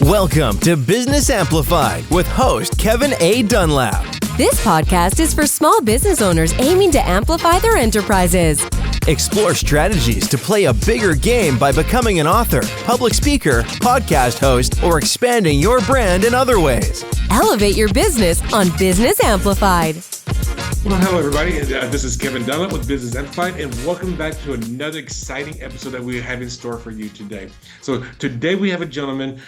Welcome to Business Amplified with host Kevin A. Dunlap. This podcast is for small business owners aiming to amplify their enterprises. Explore strategies to play a bigger game by becoming an author, public speaker, podcast host, or expanding your brand in other ways. Elevate your business on Business Amplified. Well, hello, everybody. This is Kevin Dunlap with Business Amplified, and welcome back to another exciting episode that we have in store for you today. So today we have a gentleman.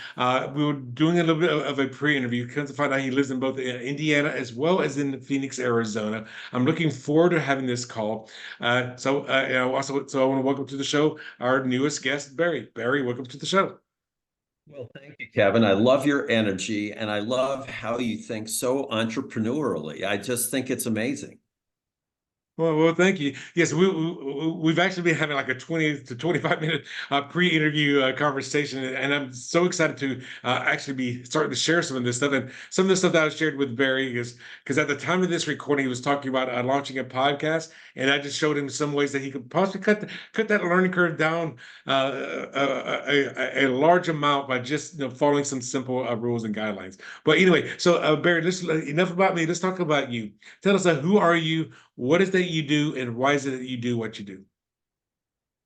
We were doing a little bit of a pre-interview. Come to find out he lives in both Indiana as well as in Phoenix, Arizona. I'm looking forward to having this call. So I want to welcome to the show our newest guest, Barry. Barry, welcome to the show. Well, thank you, Kevin. I love your energy, and I love how you think so entrepreneurially. I just think it's amazing. Well, thank you. Yes, we've actually been having like a 20 to 25 minute pre-interview conversation, and I'm so excited to actually be starting to share some of this stuff. And some of the stuff that I shared with Barry is because at the time of this recording, he was talking about launching a podcast, and I just showed him some ways that he could possibly cut that learning curve down a large amount by just following some simple rules and guidelines. But anyway, so Barry, enough about me. Let's talk about you. Tell us who are you? What is that you do, and why is it that you do what you do?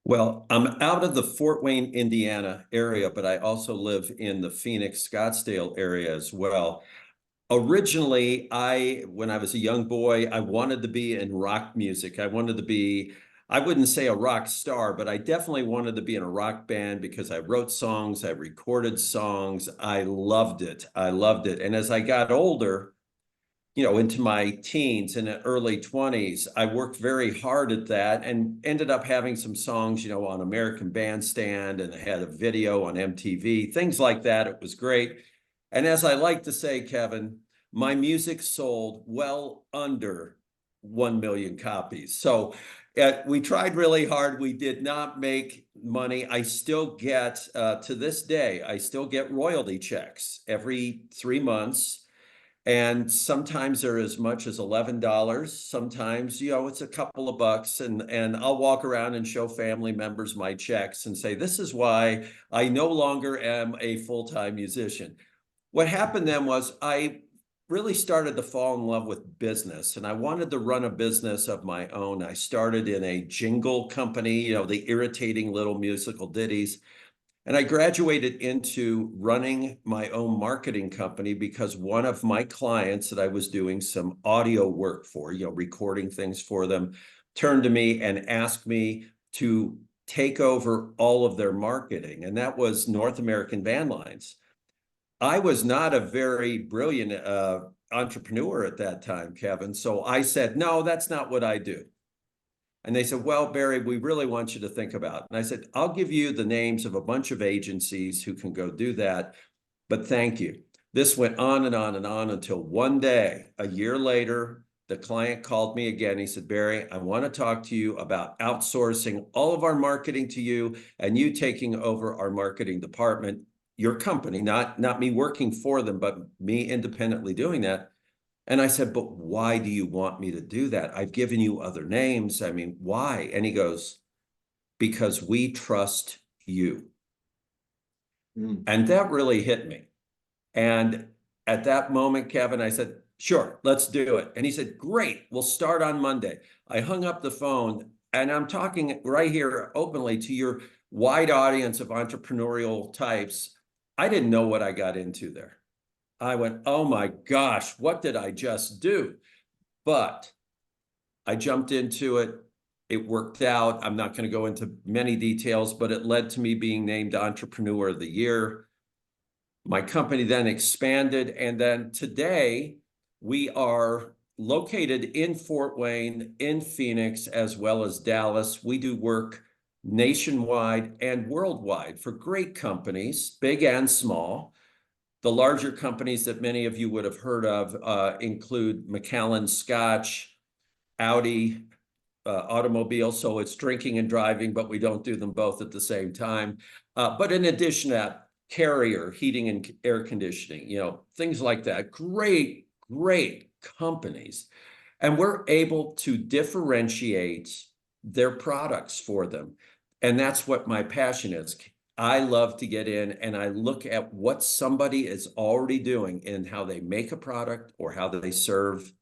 Well, I'm out of the Fort Wayne, Indiana area, but I also live in the Phoenix, Scottsdale area as well. Originally, when I was a young boy, I wanted to be in rock music. I wanted to be, I wouldn't say a rock star, but I definitely wanted to be in a rock band because I wrote songs, I recorded songs. I loved it. I loved it. And as I got older, into my teens and early 20s, I worked very hard at that and ended up having some songs, on American Bandstand, and I had a video on MTV, things like that. It was great. And as I like to say, Kevin, my music sold well under 1 million copies. So we tried really hard. We did not make money. I still get, to this day, I still get royalty checks every 3 months. And sometimes they're as much as $11. Sometimes, it's a couple of bucks. And I'll walk around and show family members my checks and say, this is why I no longer am a full-time musician. What happened then was I really started to fall in love with business, and I wanted to run a business of my own. I started in a jingle company, the irritating little musical ditties. And I graduated into running my own marketing company because one of my clients that I was doing some audio work for, recording things for them, turned to me and asked me to take over all of their marketing. And that was North American Van Lines. I was not a very brilliant entrepreneur at that time, Kevin. So I said, no, that's not what I do. And they said, well, Barry, we really want you to think about it. And I said, I'll give you the names of a bunch of agencies who can go do that, but thank you. This went on and on and on until one day, a year later, the client called me again. He said, Barry, I want to talk to you about outsourcing all of our marketing to you and you taking over our marketing department, your company, not me working for them, but me independently doing that. And I said, but why do you want me to do that? I've given you other names. I mean, why? And he goes, because we trust you. And that really hit me. And at that moment, Kevin, I said, sure, let's do it. And he said, great, we'll start on Monday. I hung up the phone, and I'm talking right here openly to your wide audience of entrepreneurial types. I didn't know what I got into there. I went, oh my gosh, what did I just do? But I jumped into it. It worked out. I'm not going to go into many details, but it led to me being named Entrepreneur of the Year. My company then expanded. And then today we are located in Fort Wayne, in Phoenix, as well as Dallas. We do work nationwide and worldwide for great companies, big and small. The larger companies that many of you would have heard of include Macallan Scotch, Audi, automobile. So it's drinking and driving, but we don't do them both at the same time. But in addition to that, Carrier, heating and air conditioning, things like that. Great, great companies. And we're able to differentiate their products for them. And that's what my passion is. I love to get in and I look at what somebody is already doing in how they make a product or how they serve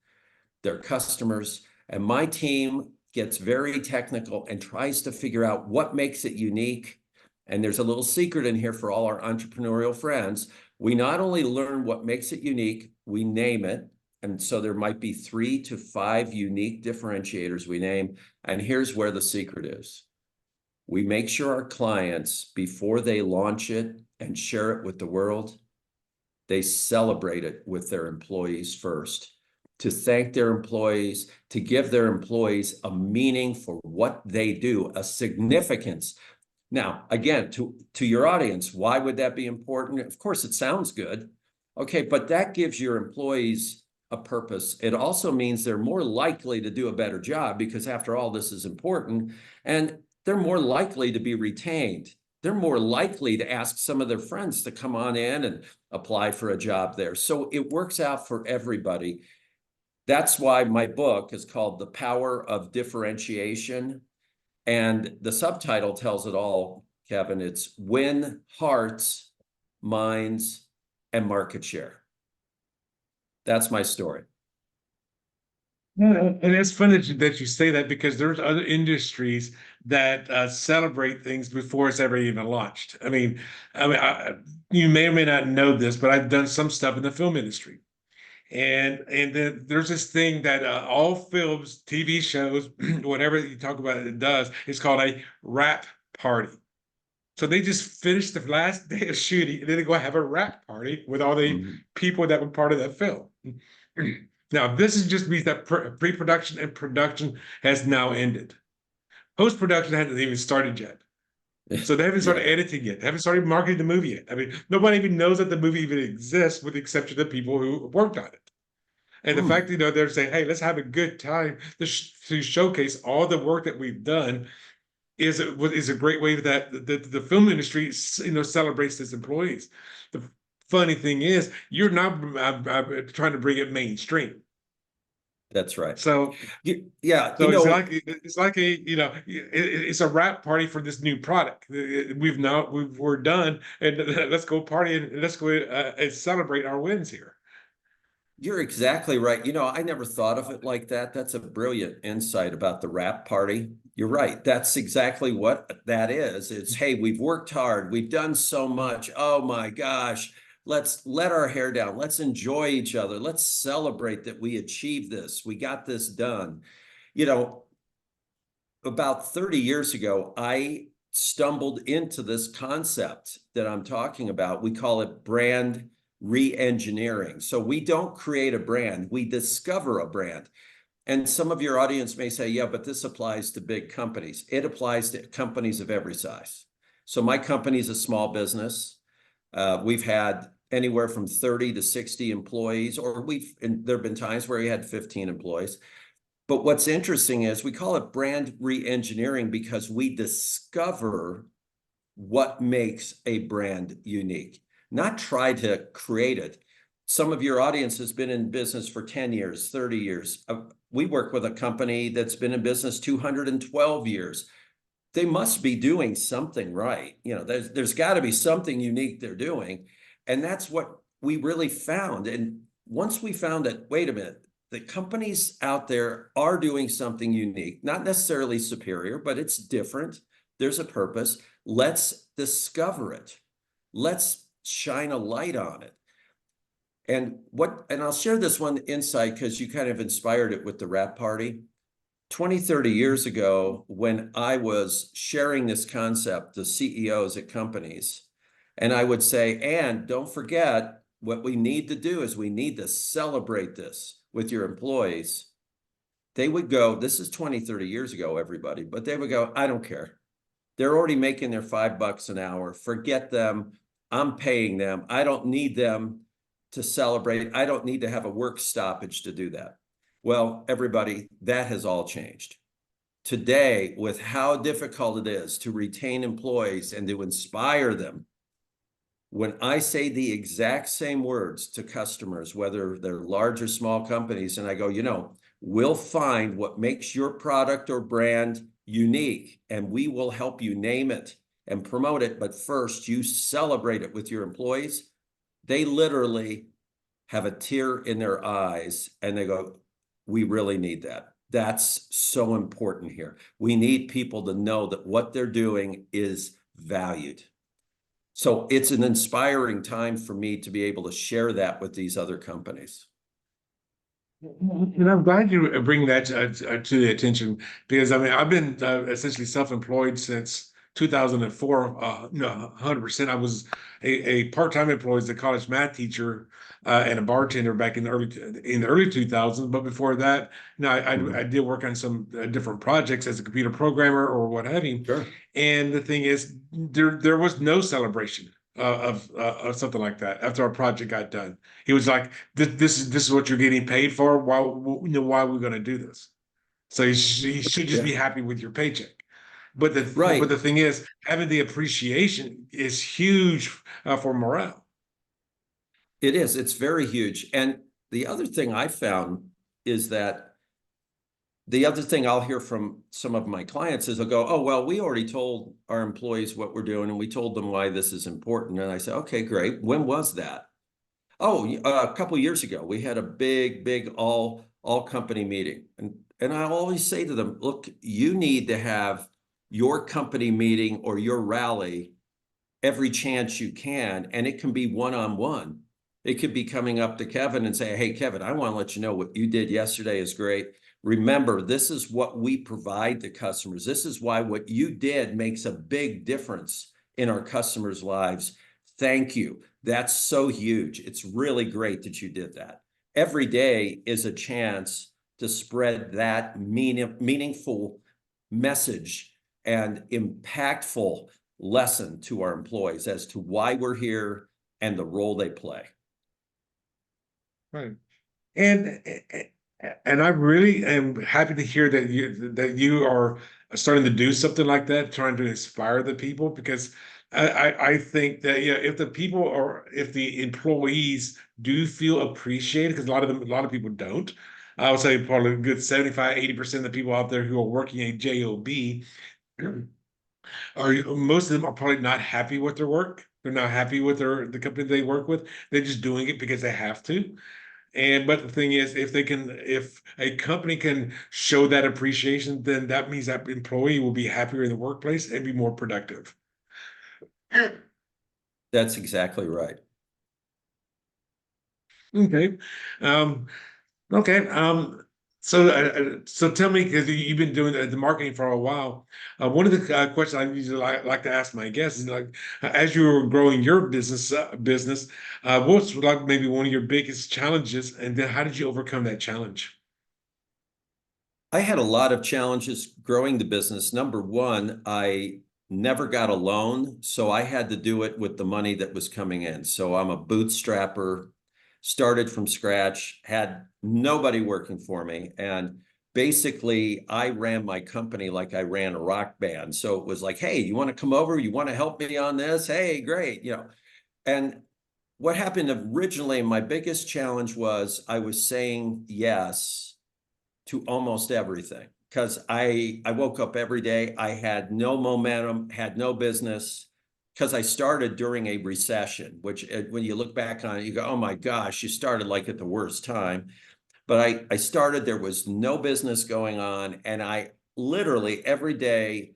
their customers. And my team gets very technical and tries to figure out what makes it unique. And there's a little secret in here for all our entrepreneurial friends. We not only learn what makes it unique, we name it. And so there might be 3 to 5 unique differentiators we name. And here's where the secret is. We make sure our clients, before they launch it and share it with the world, they celebrate it with their employees first, to thank their employees, to give their employees a meaning for what they do, a significance. Now, again, to your audience, why would that be important? Of course, it sounds good. Okay, but that gives your employees a purpose. It also means they're more likely to do a better job because after all, this is important. And they're more likely to be retained. They're more likely to ask some of their friends to come on in and apply for a job there. So it works out for everybody. That's why my book is called The Power of Differentiation. And the subtitle tells it all, Kevin. It's Win Hearts, Minds, and Market Share. That's my story. Yeah, and it's funny that you say that because there's other industries that celebrate things before it's ever even launched. You may or may not know this, but I've done some stuff in the film industry. And then there's this thing that all films, TV shows, whatever you talk about, it does. It's called a wrap party. So they just finish the last day of shooting, and then they go have a wrap party with all the people that were part of that film. Now, this is just means that pre-production and production has now ended. Post-production hasn't even started yet. So they haven't started editing yet. They haven't started marketing the movie yet. I mean, nobody even knows that the movie even exists with the exception of the people who worked on it. And the fact, they're saying, hey, let's have a good time to showcase all the work that we've done is a great way that the film industry, celebrates its employees. The funny thing is, you're not trying to bring it mainstream. That's right. So yeah, it's like it's a wrap party for this new product. We're done, and let's go party and let's go and celebrate our wins here. You're exactly right. I never thought of it like that. That's a brilliant insight about the wrap party. You're right. That's exactly what that is. It's, hey, we've worked hard. We've done so much. Oh my gosh. Let's let our hair down. Let's enjoy each other. Let's celebrate that we achieved this. We got this done. About 30 years ago, I stumbled into this concept that I'm talking about. We call it brand re-engineering. So we don't create a brand, we discover a brand. And some of your audience may say, yeah, but this applies to big companies. It applies to companies of every size. So my company is a small business. We've had anywhere from 30 to 60 employees, and there have been times where we had 15 employees. But what's interesting is we call it brand re-engineering because we discover what makes a brand unique, not try to create it. Some of your audience has been in business for 10 years, 30 years. We work with a company that's been in business 212 years. They must be doing something right. There's got to be something unique they're doing. And that's what we really found. And once we found that, wait a minute, the companies out there are doing something unique, not necessarily superior, but it's different. There's a purpose. Let's discover it. Let's shine a light on it. And I'll share this one insight because you kind of inspired it with the wrap party. 20, 30 years ago, when I was sharing this concept to CEOs at companies, and I would say, and don't forget, what we need to do is we need to celebrate this with your employees. They would go, this is 20, 30 years ago, everybody, but they would go, I don't care. They're already making their $5 an hour. Forget them. I'm paying them. I don't need them to celebrate. I don't need to have a work stoppage to do that. Well, everybody, that has all changed. Today, with how difficult it is to retain employees and to inspire them, when I say the exact same words to customers, whether they're large or small companies, and I go, We'll find what makes your product or brand unique, and we will help you name it and promote it. But first, you celebrate it with your employees. They literally have a tear in their eyes and they go, we really need that. That's so important here. We need people to know that what they're doing is valued. So it's an inspiring time for me to be able to share that with these other companies. And I'm glad you bring that to the attention, because I mean I've been essentially self-employed since 2004. 100%. I was a part-time employee as a college math teacher and a bartender back in the early 2000s. But before that, I did work on some different projects as a computer programmer or what have you. Sure. And the thing is, there was no celebration of something like that after our project got done. He was like, "This is what you're getting paid for. Why are we going to do this?" So you should just be happy with your paycheck. But Right. the thing is, having the appreciation is huge for morale. It is. It's very huge. And the other thing I found is that the other thing I'll hear from some of my clients is they'll go, oh, well, we already told our employees what we're doing and we told them why this is important. And I say, okay, great. When was that? Oh, a couple of years ago, we had a big all company meeting. And I always say to them, look, you need to have your company meeting or your rally every chance you can. And it can be one-on-one. It could be coming up to Kevin and say, hey, Kevin, I want to let you know what you did yesterday is great. Remember, this is what we provide to customers. This is why what you did makes a big difference in our customers' lives. Thank you. That's so huge. It's really great that you did that. Every day is a chance to spread that meaningful message and impactful lesson to our employees as to why we're here and the role they play. Right. And I really am happy to hear that you are starting to do something like that, trying to inspire the people, because I think that if the people, or if the employees do feel appreciated, because a lot of people don't. I would say probably a good 75-80% of the people out there who are working a job are, most of them are probably not happy with their work. They're not happy with the company they work with. They're just doing it because they have to. But the thing is, if a company can show that appreciation, then that means that employee will be happier in the workplace and be more productive. That's exactly right. Okay. Um, okay. So tell me, because you've been doing the marketing for a while. One of the questions I usually like to ask my guests is, like, as you were growing your business, what's like maybe one of your biggest challenges, and then how did you overcome that challenge? I had a lot of challenges growing the business. Number one, I never got a loan, so I had to do it with the money that was coming in. So I'm a bootstrapper, started from scratch, had nobody working for me. And basically, I ran my company like I ran a rock band. So it was like, hey, you want to come over? You want to help me on this? Hey, great. And what happened originally, my biggest challenge was I was saying yes to almost everything, because I woke up every day. I had no momentum, had no business, because I started during a recession, which when you look back on it, you go, oh my gosh, you started like at the worst time. But I started, there was no business going on. And I literally every day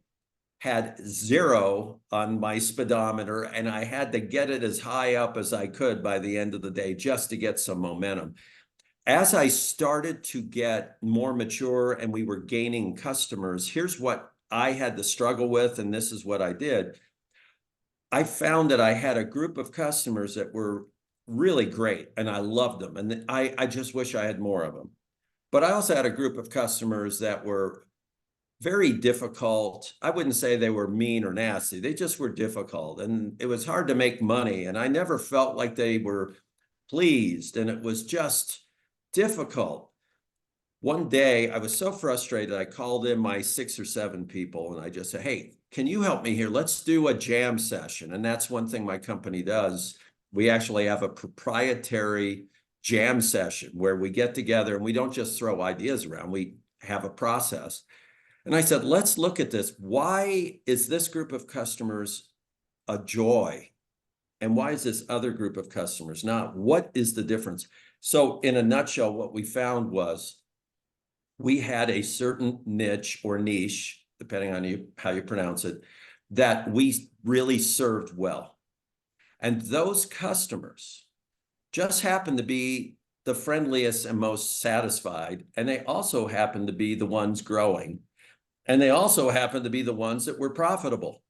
had zero on my speedometer, and I had to get it as high up as I could by the end of the day just to get some momentum. As I started to get more mature and we were gaining customers, here's what I had to struggle with, and this is what I did. I found that I had a group of customers that were really great, and I loved them, and I just wish I had more of them. But I also had a group of customers that were very difficult. I wouldn't say they were mean or nasty. They just were difficult, and it was hard to make money, and I never felt like they were pleased, and it was just difficult. One day I was so frustrated, I called in my 6 or 7 people and I just said, hey, can you help me here? Let's do a jam session. And that's one thing my company does. We actually have a proprietary jam session where we get together and we don't just throw ideas around, we have a process. And I said, let's look at this. Why is this group of customers a joy? And why is this other group of customers not? What is the difference? So in a nutshell, what we found was we had a certain niche or niche, depending on how you pronounce it, that we really served well. And those customers just happened to be the friendliest and most satisfied. And they also happened to be the ones growing. And they also happened to be the ones that were profitable.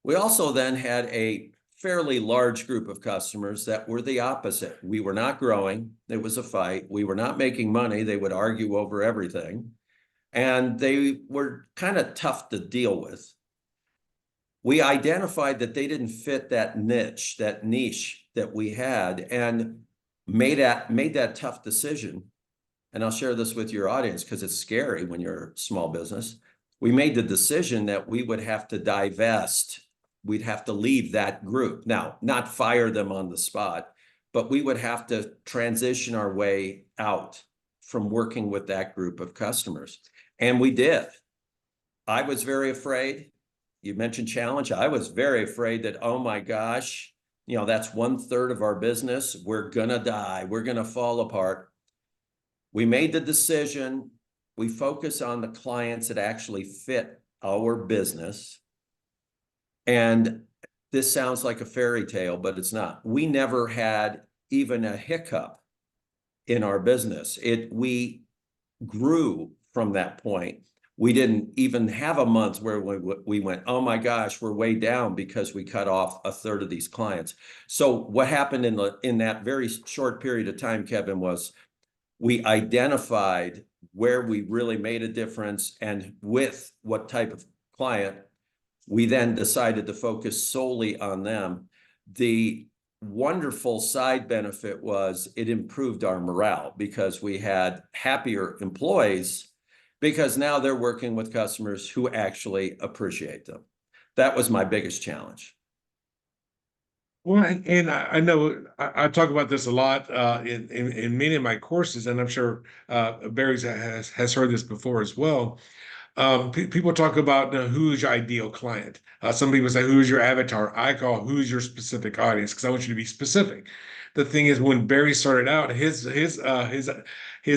We also then had a fairly large group of customers that were the opposite. We were not growing. It was a fight. We were not making money. They would argue over everything. And they were kind of tough to deal with. We identified that they didn't fit that niche that we had, and made that tough decision. And I'll share this with your audience because it's scary when you're a small business. We made the decision that we would have to divest. We'd have to leave that group. Now, not fire them on the spot, but we would have to transition our way out from working with that group of customers. And we did. I was very afraid. You mentioned challenge. I was very afraid that, oh my gosh, that's 1/3 of our business. We're going to die. We're going to fall apart. We made the decision. We focus on the clients that actually fit our business. And this sounds like a fairy tale, but it's not. We never had even a hiccup in our business. We grew from that point. We didn't even have a month where we went, oh my gosh, we're way down because we cut off 1/3 of these clients. So what happened in that very short period of time, Kevin, was we identified where we really made a difference and with what type of client. We then decided to focus solely on them. The wonderful side benefit was it improved our morale because we had happier employees because now they're working with customers who actually appreciate them. That was my biggest challenge. Well, and I know I talk about this a lot in many of my courses, and I'm sure Barry has heard this before as well. People talk about who's your ideal client. Some people say, who's your avatar? I call who's your specific audience because I want you to be specific. The thing is, when Barry started out, his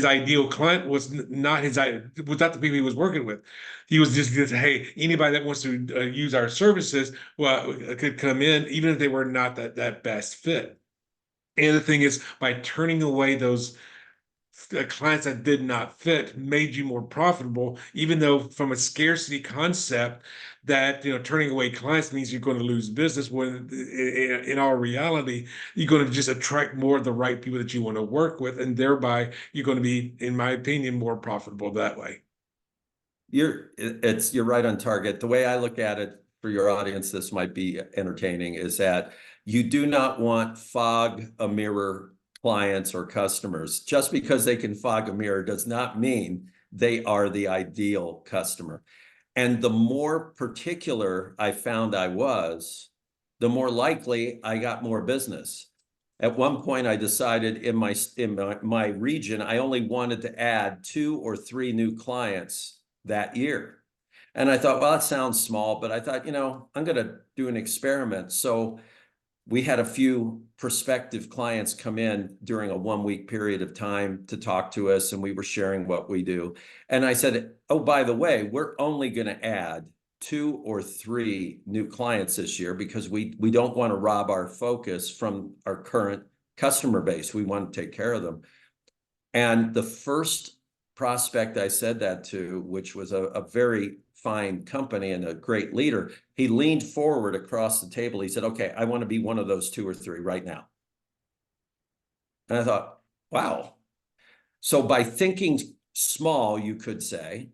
ideal client was not the people he was working with. He was just hey, anybody that wants to use our services, well, could come in, even if they were not that best fit. And the thing is, by turning away those clients that did not fit made you more profitable, even though from a scarcity concept that turning away clients means you're going to lose business, when in our reality you're going to just attract more of the right people that you want to work with, and thereby you're going to be, in my opinion, more profitable that way. You're right on target. The way I look at it, for your audience, this might be entertaining, is that you do not want fog a mirror clients or customers. Just because they can fog a mirror does not mean they are the ideal customer. And the more particular I found I was, the more likely I got more business. At one point, I decided in my region, I only wanted to add 2 or 3 new clients that year. And I thought, well, that sounds small, but I thought, I'm going to do an experiment. So we had a few prospective clients come in during a 1-week period of time to talk to us, and we were sharing what we do. And I said, oh, by the way, we're only going to add 2 or 3 new clients this year because we don't want to rob our focus from our current customer base. We want to take care of them. And the first prospect I said that to, which was a very fine company and a great leader, he leaned forward across the table. He said, okay, I want to be one of those 2 or 3 right now. And I thought, wow. So by thinking small, you could say,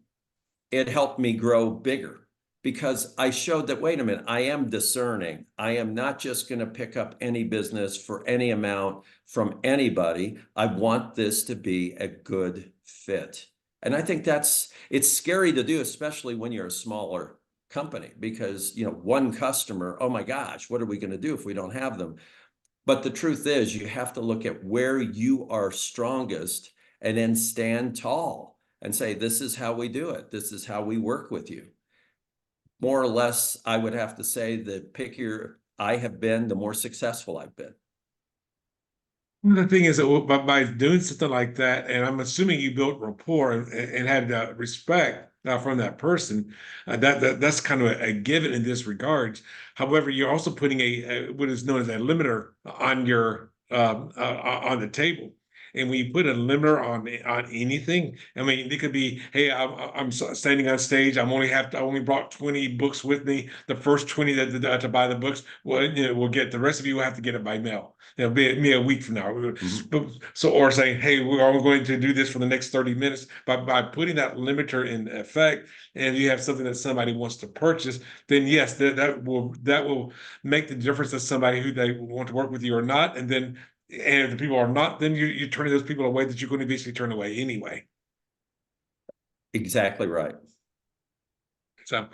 it helped me grow bigger because I showed that, wait a minute, I am discerning. I am not just going to pick up any business for any amount from anybody. I want this to be a good fit. And I think it's scary to do, especially when you're a smaller company, because, one customer, oh my gosh, what are we going to do if we don't have them? But the truth is, you have to look at where you are strongest and then stand tall and say, this is how we do it. This is how we work with you. More or less, I would have to say the pickier I have been, the more successful I've been. The thing is that by doing something like that, and I'm assuming you built rapport and had respect from that person, that's kind of a given in this regards. However, you're also putting a what is known as a limiter on your on the table. And when you put a limiter on anything, I mean, it could be, hey, I'm standing on stage. I only brought 20 books with me. The first 20 to buy the books, well, we'll get the rest of you will have to get it by mail. It'll be me a week from now. But, so, or saying, hey, we're all going to do this for the next 30 minutes. By putting that limiter in effect, and you have something that somebody wants to purchase, then yes, that will make the difference to somebody who they want to work with you or not. And if the people are not, then you're turning those people away that you're going to basically turn away anyway. Exactly right. So,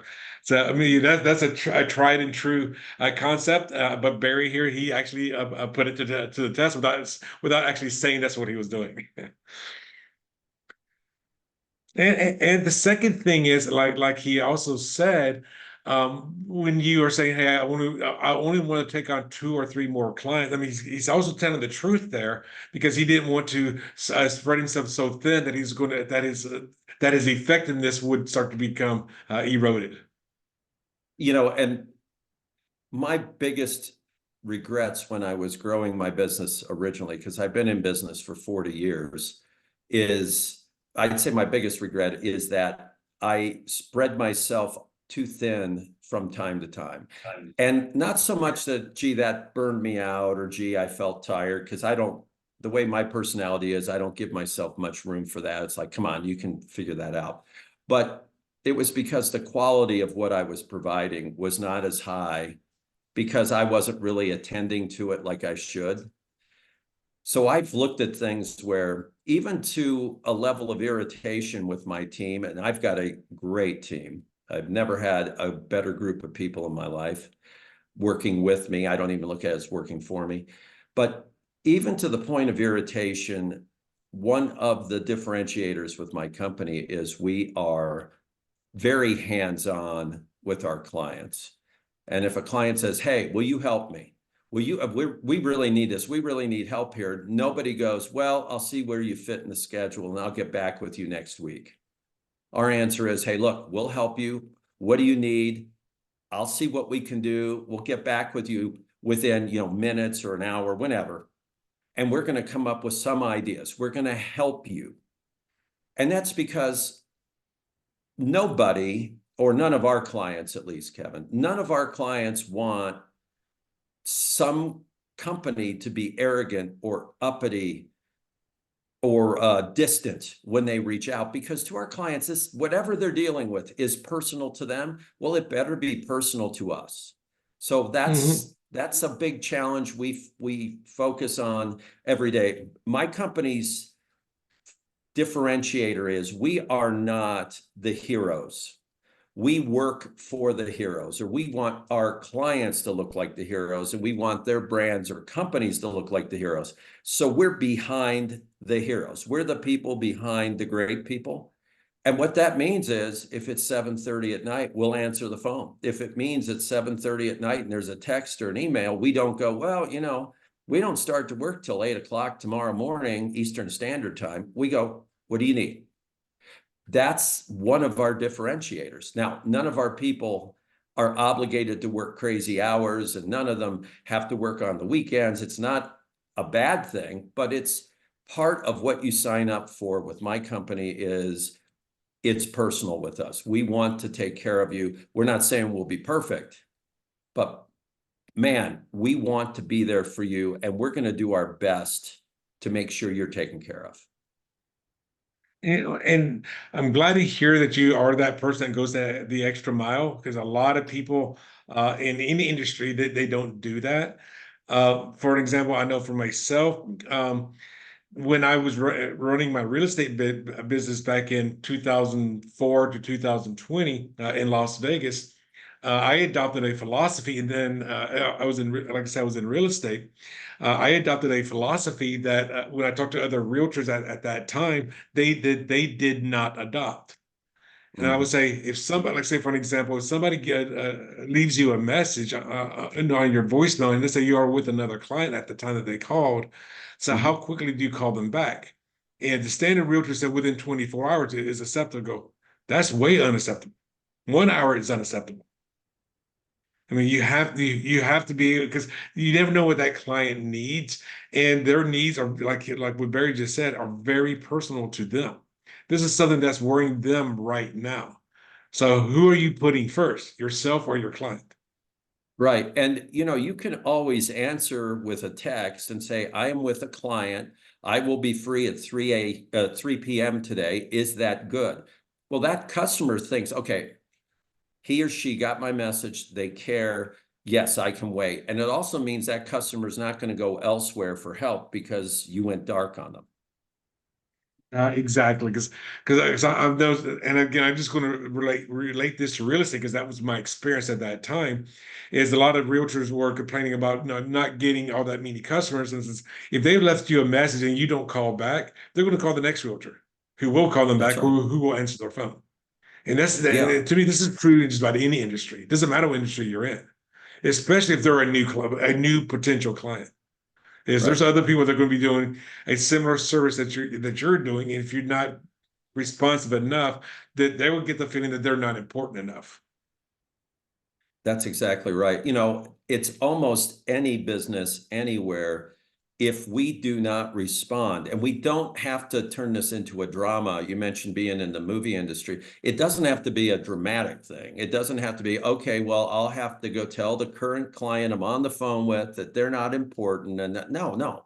I mean that's a tried and true concept. But Barry here, he actually put it to the test without actually saying that's what he was doing. And the second thing is like he also said, when you are saying, hey, I only want to take on 2 or 3 more clients. I mean, he's also telling the truth there because he didn't want to spread himself so thin that he's going to that his effectiveness would start to become eroded. And my biggest regrets when I was growing my business originally, because I've been in business for 40 years, is I'd say my biggest regret is that I spread myself too thin from time to time. And not so much that, gee, that burned me out, or gee, I felt tired, because the way my personality is, I don't give myself much room for that. It's like, come on, you can figure that out. But it was because the quality of what I was providing was not as high, because I wasn't really attending to it like I should. So I've looked at things where, even to a level of irritation with my team, and I've got a great team. I've never had a better group of people in my life working with me. I don't even look at it as working for me. But even to the point of irritation, one of the differentiators with my company is we are very hands-on with our clients. And if a client says, hey, will you help me? We really need this. We really need help here. Nobody goes, well, I'll see where you fit in the schedule and I'll get back with you next week. Our answer is, hey, look, we'll help you. What do you need? I'll see what we can do. We'll get back with you within, minutes or an hour, whenever. And we're going to come up with some ideas. We're going to help you. And that's because nobody, or none of our clients, at least, Kevin, none of our clients want some company to be arrogant or uppity or distant when they reach out, because to our clients, whatever they're dealing with is personal to them. Well, it better be personal to us. So that's a big challenge we focus on every day. My company's differentiator is we are not the heroes. We work for the heroes, or we want our clients to look like the heroes, and we want their brands or companies to look like the heroes. So we're behind the heroes. We're the people behind the great people. And what that means is, if it's 7:30 at night, we'll answer the phone. If it means it's 7:30 at night and there's a text or an email, we don't go, well, we don't start to work till 8 o'clock tomorrow morning, Eastern Standard Time. We go, what do you need? That's one of our differentiators. Now, none of our people are obligated to work crazy hours, and none of them have to work on the weekends. It's not a bad thing, but it's part of what you sign up for with my company. Is it's personal with us. We want to take care of you. We're not saying we'll be perfect, but man, we want to be there for you, and we're going to do our best to make sure you're taken care of. And I'm glad to hear that you are that person that goes the extra mile, because a lot of people in any industry they don't do that. For an example, I know for myself, when I was running my real estate business back in 2004 to 2020 in Las Vegas, I adopted a philosophy, and then I was in, like I said, I was in real estate. I adopted a philosophy that when I talked to other realtors at that time, they did not adopt. And I would say, if somebody, like say for an example, if somebody leaves you a message on your voicemail, and let's say you are with another client at the time that they called, so how quickly do you call them back? And the standard realtor said within 24 hours is acceptable. That's way unacceptable. 1 hour is unacceptable. I mean, you have to be, because you never know what that client needs, and their needs are like what Barry just said, are very personal to them. This is something that's worrying them right now. So who are you putting first, yourself or your client? Right. And you can always answer with a text and say, I am with a client. I will be free at 3 p.m. today. Is that good? Well, that customer thinks, okay, he or she got my message. They care. Yes, I can wait. And it also means that customer is not going to go elsewhere for help because you went dark on them. Exactly, because I'm those, and again, I'm just going to relate this to real estate because that was my experience at that time. Is a lot of realtors were complaining about not getting all that many customers. And if they left you a message and you don't call back, they're going to call the next realtor, who will call them That's back, right. who will answer their phone. And Yeah, to me, this is true in just about any industry. It doesn't matter what industry you're in, especially if they're a new potential client. There's right. other people that are going to be doing a similar service that you're doing, and if you're not responsive enough, that they will get the feeling that they're not important enough. That's exactly right. It's almost any business anywhere. If we do not respond, and we don't have to turn this into a drama. You mentioned being in the movie industry. It doesn't have to be a dramatic thing. It doesn't have to be, okay, well, I'll have to go tell the current client I'm on the phone with that they're not important. And no.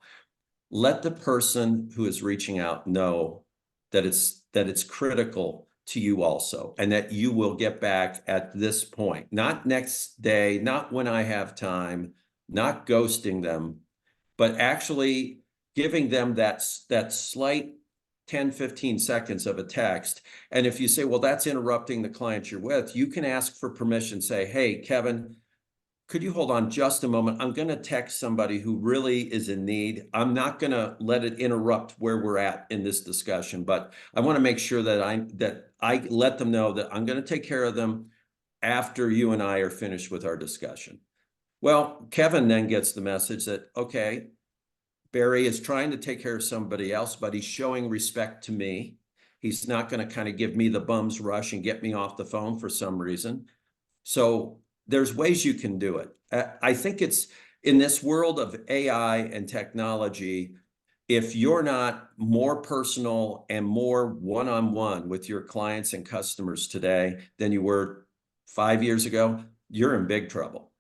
Let the person who is reaching out know that it's critical to you also, and that you will get back at this point, not next day, not when I have time, not ghosting them, but actually giving them that slight 10, 15 seconds of a text. And if you say, well, that's interrupting the client you're with, you can ask for permission, say, hey, Kevin, could you hold on just a moment? I'm going to text somebody who really is in need. I'm not going to let it interrupt where we're at in this discussion, but I want to make sure that I let them know that I'm going to take care of them after you and I are finished with our discussion. Well, Kevin then gets the message that, okay, Barry is trying to take care of somebody else, but he's showing respect to me. He's not going to kind of give me the bum's rush and get me off the phone for some reason. So there's ways you can do it. I think it's in this world of AI and technology, if you're not more personal and more one-on-one with your clients and customers today than you were 5 years ago, you're in big trouble.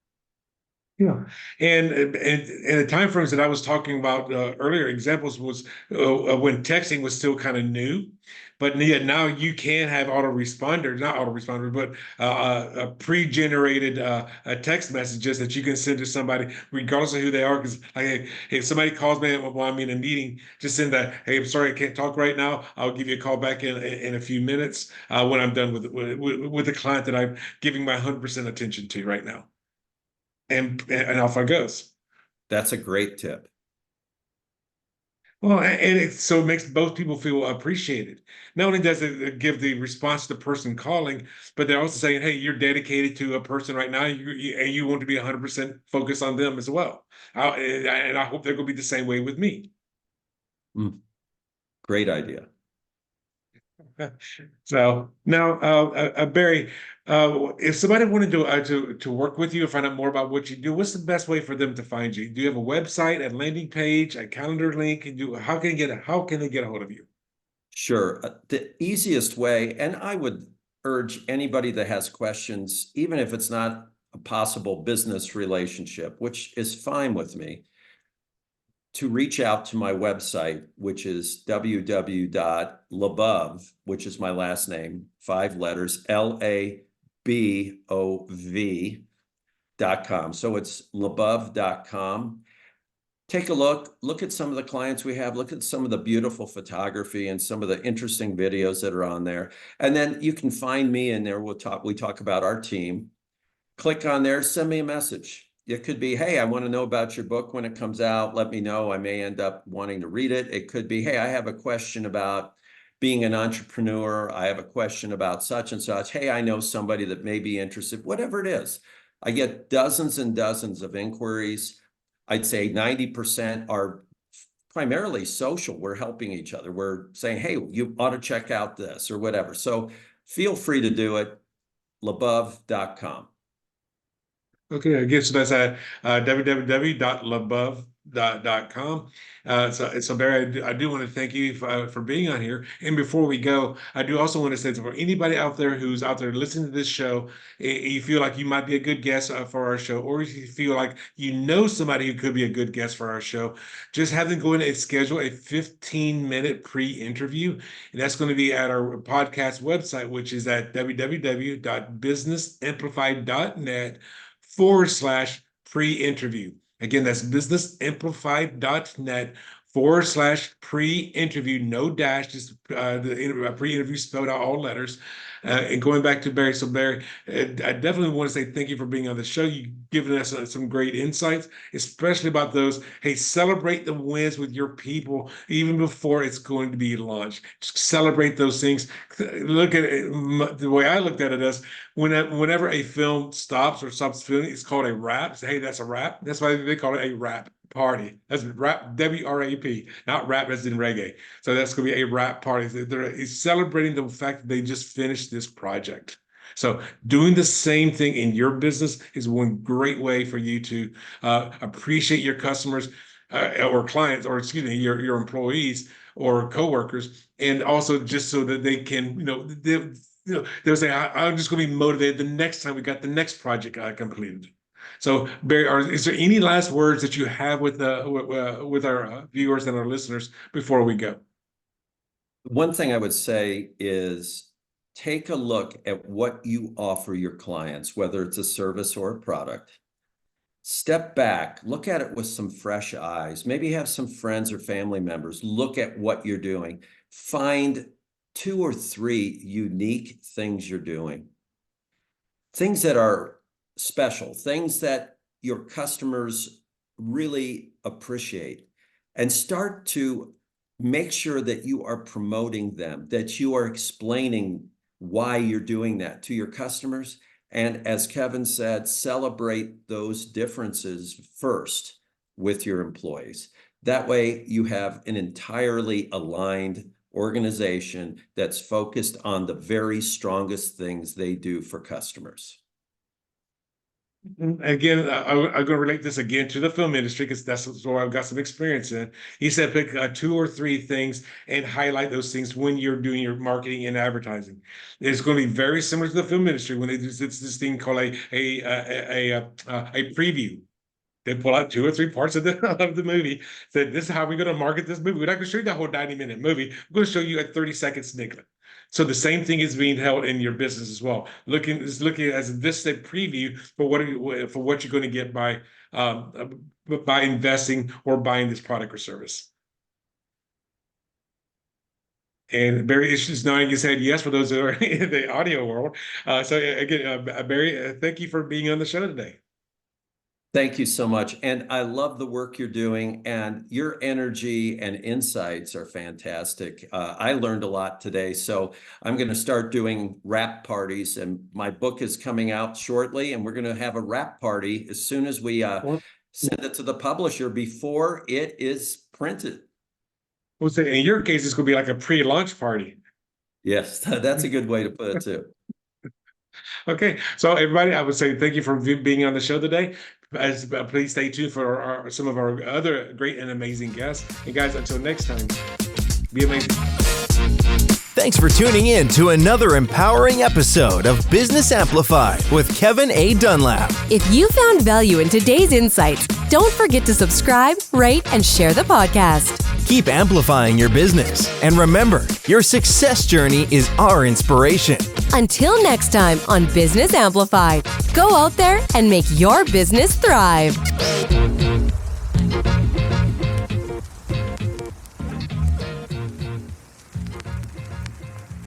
Yeah, and the time frames that I was talking about earlier, examples was when texting was still kind of new, but yet now you can have autoresponder, not autoresponder, but pre-generated text messages that you can send to somebody regardless of who they are. Because like, hey, if somebody calls me while I'm in a meeting, just send that. Hey, I'm sorry, I can't talk right now. I'll give you a call back in a few minutes when I'm done with the client that I'm giving my 100% attention to right now, and off I goes. That's a great tip. Well, and so it makes both people feel appreciated. Not only does it give the response to the person calling, but they're also saying, "Hey, you're dedicated to a person right now, and you want to be 100% focused on them as well." And I hope they're going to be the same way with me. Great idea. So now, Barry, if somebody wanted to work with you or find out more about what you do, what's the best way for them to find you? Do you have a website, a landing page, a calendar link? How can they get a hold of you? Sure. The easiest way, and I would urge anybody that has questions, even if it's not a possible business relationship, which is fine with me, to reach out to my website, which is www.LaBov, which is my last name, 5 letters, LABOV.com. So it's LaBov.com. Take a look at some of the clients we have, look at some of the beautiful photography and some of the interesting videos that are on there. And then you can find me in there. We talk about our team. click on there, send me a message. It could be, hey, I want to know about your book when it comes out. Let me know. I may end up wanting to read it. It could be, hey, I have a question about being an entrepreneur. I have a question about such and such. Hey, I know somebody that may be interested, whatever it is. I get dozens and dozens of inquiries. I'd say 90% are primarily social. We're helping each other. We're saying, hey, you ought to check out this or whatever. So feel free to do it. LaBov.com. Okay, again, so that's at www.labov.com. So Barry, I do want to thank you for being on here. And before we go, I do also want to say for anybody out there who's out there listening to this show, you feel like you might be a good guest for our show, or if you feel like you know somebody who could be a good guest for our show, just have them go in and schedule a 15-minute pre-interview. And that's going to be at our podcast website, which is at www.businessamplified.net/pre-interview. Again, that's businessamplified.net/pre-interview, no dash, just the pre-interview spelled out all letters. And going back to Barry, so Barry, I definitely want to say thank you for being on the show. You've given us some great insights, especially about those. Hey, celebrate the wins with your people even before it's going to be launched. Just celebrate those things. Look at it, the way I looked at it is whenever a film stops filming, it's called a wrap. Say, hey, that's a wrap. That's why they call it a wrap party. That's rap, WRAP, not rap as in reggae. So that's going to be a rap party. They're celebrating the fact that they just finished this project. So doing the same thing in your business is one great way for you to appreciate your customers or clients, or excuse me, your employees or coworkers, and also just so that they can, they'll say, I'm just going to be motivated the next time we got the next project completed. So, Barry, is there any last words that you have with our viewers and our listeners before we go? One thing I would say is take a look at what you offer your clients, whether it's a service or a product. Step back, look at it with some fresh eyes. Maybe have some friends or family members look at what you're doing. Find 2 or 3 unique things you're doing. Things that are special, things that your customers really appreciate, and start to make sure that you are promoting them, that you are explaining why you're doing that to your customers. And as Kevin said, celebrate those differences first with your employees. That way you have an entirely aligned organization that's focused on the very strongest things they do for customers. Again, I'm going to relate this again to the film industry because that's where I've got some experience in. He said pick 2 or 3 things and highlight those things when you're doing your marketing and advertising. It's going to be very similar to the film industry when they do this thing called a preview. They pull out 2 or 3 parts of the movie. Said, this is how we're going to market this movie. We're not going to show you that whole 90-minute movie. We're going to show you a 30-second snippet. So the same thing is being held in your business as well. Looking as this a preview for what you're going to get by investing or buying this product or service. And Barry is just nodding his head yes for those that are in the audio world. So again, Barry, thank you for being on the show today. Thank you so much. And I love the work you're doing, and your energy and insights are fantastic. I learned a lot today, so I'm going to start doing wrap parties, and my book is coming out shortly, and we're going to have a wrap party as soon as we send it to the publisher before it is printed. We'll say in your case, it's going to be like a pre-launch party. Yes, that's a good way to put it too. Okay, so everybody, I would say thank you for being on the show today. Please stay tuned for some of our other great and amazing guests. And guys, until next time, be amazing. Thanks for tuning in to another empowering episode of Business Amplified with Kevin A. Dunlap. If you found value in today's insights, don't forget to subscribe, rate, and share the podcast. Keep amplifying your business. And remember, your success journey is our inspiration. Until next time on Business Amplified, go out there and make your business thrive.